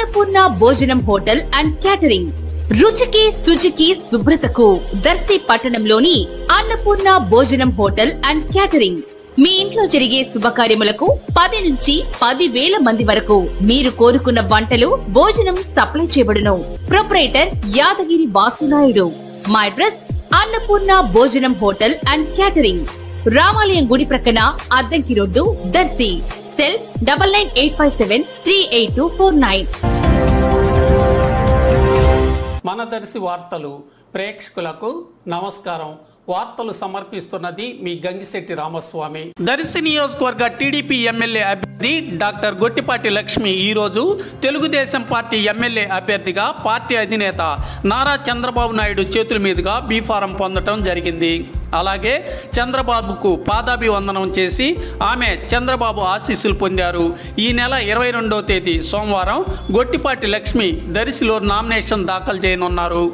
అన్నపూర్ణ భోజనం hotel and catering. రుచికి శుచికి శుభ్రతకు దర్శి పట్టణంలోని అన్నపూర్ణ భోజనం హోటల్ అండ్ క్యాటరింగ్. మీ ఇంట్లో జరిగే శుభకార్యములకు 10 నుంచి 10,000 మంది వరకు మీరు కోరుకున్న వంటలు, భోజనం సప్లై చేయబడును. ప్రొపరేటర్ యాదగిరి వాసునాయుడు. మా అడ్రస్ అన్నపూర్ణ భోజనం హోటల్ అండ్ క్యాటరింగ్, రామాలయం గుడి ప్రక్కన, అద్దంకి రోడ్డు, దర్శి. సెల్ 9985738249. మన దర్శి వార్తలు ప్రేక్షకులకు నమస్కారం. వార్తలు సమర్పిస్తున్నది మీ గంగిశెట్టి రామస్వామి. దర్శి నియోజకవర్గ టీడీపీ ఎమ్మెల్యే అభ్యర్థి డాక్టర్ గొట్టిపాటి లక్ష్మి ఈరోజు తెలుగుదేశం పార్టీ ఎమ్మెల్యే అభ్యర్థిగా పార్టీ అధినేత నారా చంద్రబాబు నాయుడు చేతుల మీదుగా బీఫారం పొందడం జరిగింది. అలాగే చంద్రబాబుకు పాదాభివందనం చేసి ఆమె చంద్రబాబు ఆశీస్సులు పొందారు. ఈ నెల 22వ తేదీ సోమవారం గొట్టిపాటి లక్ష్మి దర్శిలో నామినేషన్ దాఖలు చేయనున్నారు.